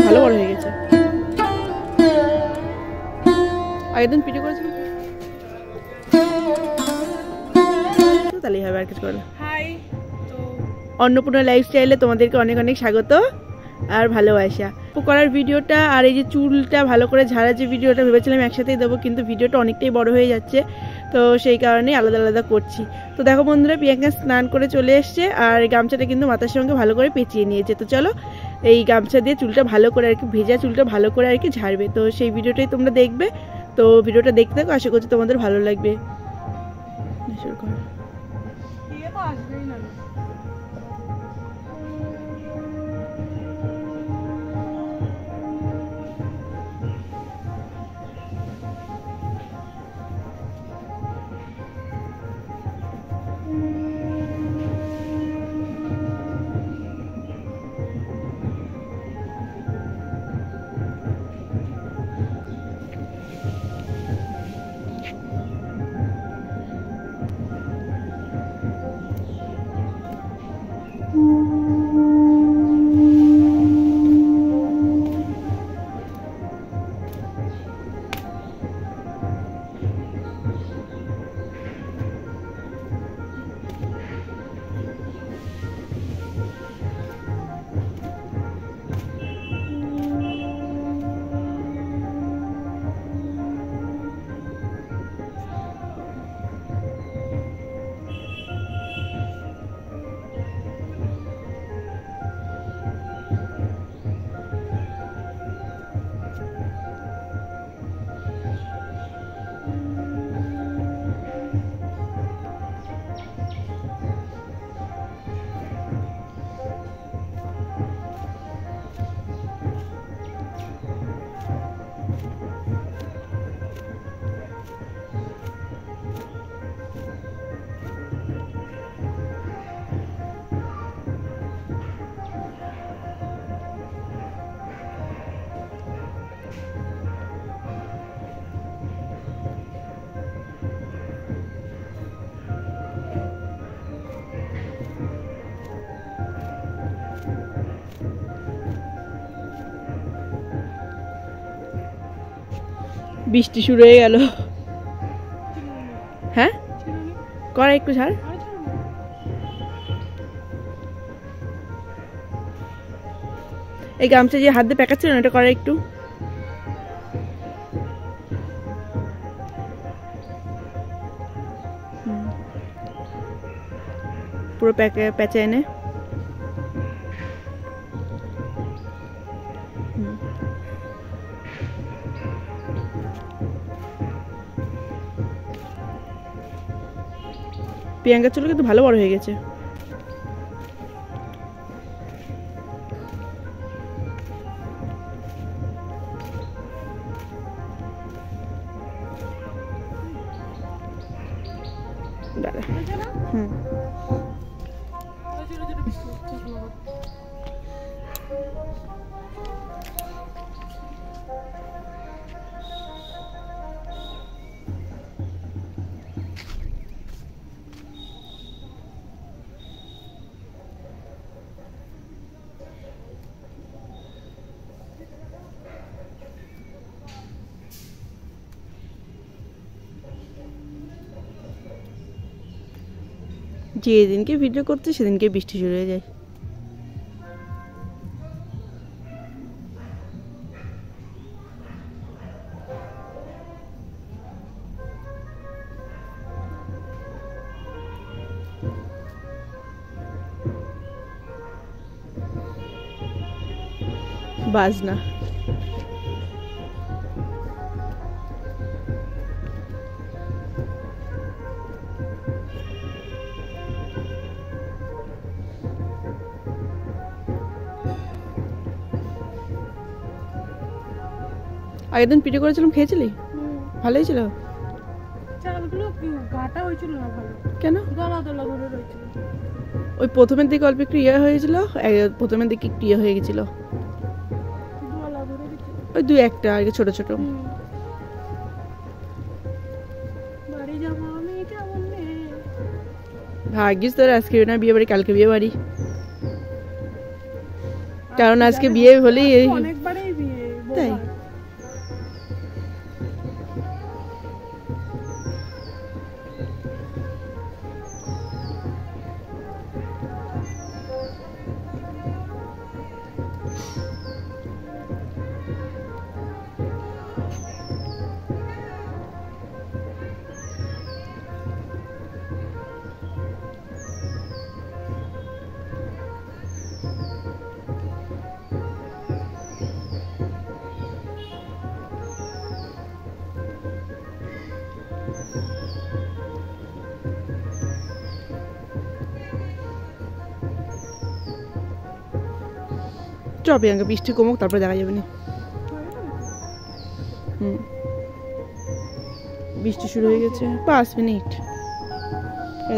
ভালো বড় হয়ে গেছে। আগের দিন পিঠে করেছিল, তাহলেই হবে, আর কিছু করে। হাই, তো অন্নপূর্ণা লাইফস্টাইলে তোমাদেরকে অনেক অনেক স্বাগত আর ভালোবাসা। করার ভিডিওটা আর এই যে চুলটা ভালো করে ঝাড়ার যে ভিডিওটা ভেবেছিলাম একসাথেই দেবো, কিন্তু ভিডিওটা অনেকটাই বড় হয়ে যাচ্ছে, তো সেই কারণেই আলাদা আলাদা করছি। তো দেখো বন্ধুরা, প্রিয়াঙ্কা স্নান করে চলে এসছে আর গামছাটা কিন্তু মাথার সঙ্গে ভালো করে পেঁচিয়ে নিয়েছে। তো চলো এই গামছা দিয়ে চুলটা ভালো করে আর কি, ভেজা চুলটা ভালো করে আর কি ঝাড়বে, তো সেই ভিডিওটাই তোমরা দেখবে। তো ভিডিওটা দেখতে থাকো, আশা করছি তোমাদের ভালো লাগবে। বৃষ্টি শুরু হয়ে গেল। হ্যাঁ, করা একটু ছাড়। এই গামছা যে হাত দিয়ে প্যাকাচ্ছিল না, এটা করা একটু। পুরো প্যাঁচে এনে প্রিয়াঙ্কার চুল কিন্তু ভালো বড় হয়ে গেছে। দাঁড়া, যেদিনকে ভিডিও করতে সেদিনকে বৃষ্টি শুরু হয়ে যায়। বাজনা আগের দিন পিঠে করেছিলাম, খেয়েছিলি? ভালোই ছিল। চালগুলো গাটা হয়েছিল না ভালো। কেন? গলা দলা ধরে রয়েছিল। ওই প্রথমের দিকে অল্প একটু ইয়ে হয়েছিল, প্রথমের দিকে একটু ইয়ে হয়ে গেছিল, গলা ধরে গেছিল ওই দুই একটা আগে ছোট ছোট। বাড়ি যাব আমি কেমন ভাগ্যিস তোর আজকে না বিয়ে বাড়ি, কালকে বিয়ে বাড়ি, কারণ আজকে বিয়ে হলেই অনেকবারই চ প্রিয়াঙ্কা, বৃষ্টি কমুক তারপরে দেখা যাবে না। বৃষ্টি শুরু হয়ে গেছে, 5 মিনিট।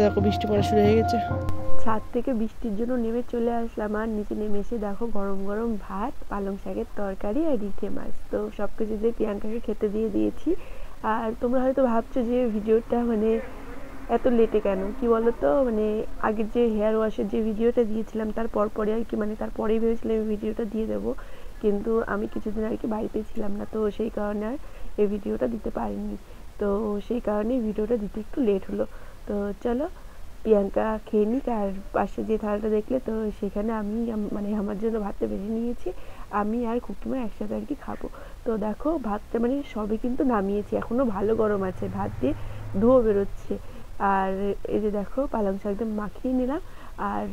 দেখো বৃষ্টি পড়া শুরু হয়ে গেছে। ছাদ থেকে বৃষ্টির জন্য নেমে চলে আসলাম, আর নিচে নেমে এসে দেখো গরম গরম ভাত, পালং শাকের তরকারি আর রিঠে মাছ। তো সব কিছু দিয়ে প্রিয়াঙ্কাকে খেতে দিয়ে দিয়েছি। আর তোমরা হয়তো ভাবছো যে ভিডিওটা মানে এত লেটে কেন, কি বলতো, মানে আগের যে হেয়ার ওয়াশের যে ভিডিওটা দিয়েছিলাম তার পরপরে আর কি, মানে তারপরেই ভেবেছিলাম এই ভিডিওটা দিয়ে দেবো, কিন্তু আমি কিছুদিন আর কি বাড়িতে ছিলাম না, তো সেই কারণে আর এই ভিডিওটা দিতে পারিনি। তো সেই কারণে ভিডিওটা দিতে একটু লেট হলো। তো চলো প্রিয়াঙ্কা খেয়ে নিক। আর পাশে যে থালাটা দেখলে, তো সেখানে আমি মানে আমার জন্য ভাতটা বেড়ে নিয়েছি, আমি আর খুকিমা একসাথে আর কি খাবো। তো দেখো ভাতটা মানে সবে কিন্তু নামিয়েছি, এখনও ভালো গরম আছে, ভাত দিয়ে ধোঁয়া বেরোচ্ছে। আর এই যে দেখো পালং শাক একদম মাখিয়ে নিলাম, আর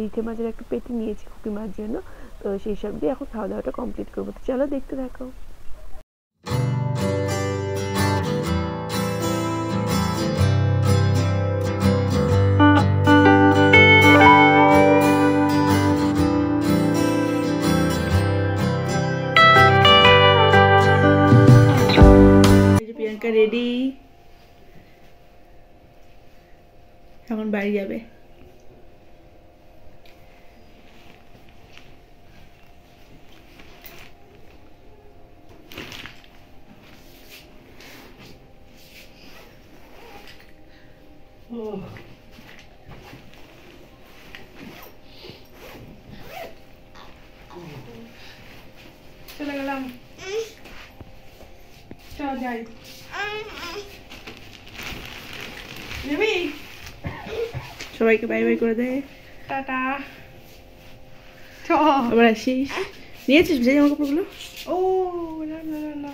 রিঠে মাছের একটা পেটি নিয়েছি খুকিমার জন্য। তো সেই সব দিয়ে এখন খাওয়া দাওয়াটা কমপ্লিট করবো। তো চলো দেখতে থাকো। প্রিয়াঙ্কা রেডি, এখন বাড়ি যাবে। চলে গেলাম, চল যাই। সবাইকে বাই বাই করে দে, টাটা। আবার আসিস, নিয়েছিস যে জামা কাপড়গুলো? ও না না না,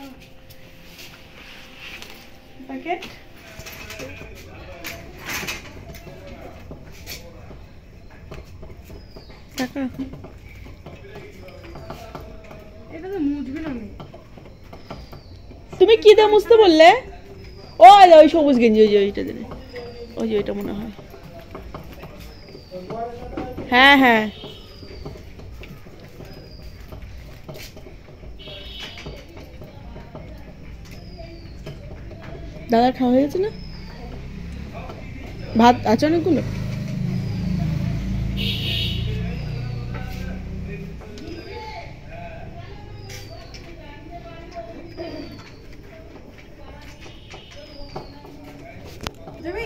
প্যাকেট টাকা, এটা তো মুছবি না। তুমি কি দিয়ে মুছতে বললে? ও ওই সবুজ গেঞ্জি, ওই যে ওইটা দিলে, ওই যে ওইটা মনে হয়। হ্যাঁ হ্যাঁ, দাদার খাওয়া হয়ে গেছে না? ভাত আছে অনেকগুলো। যাবি?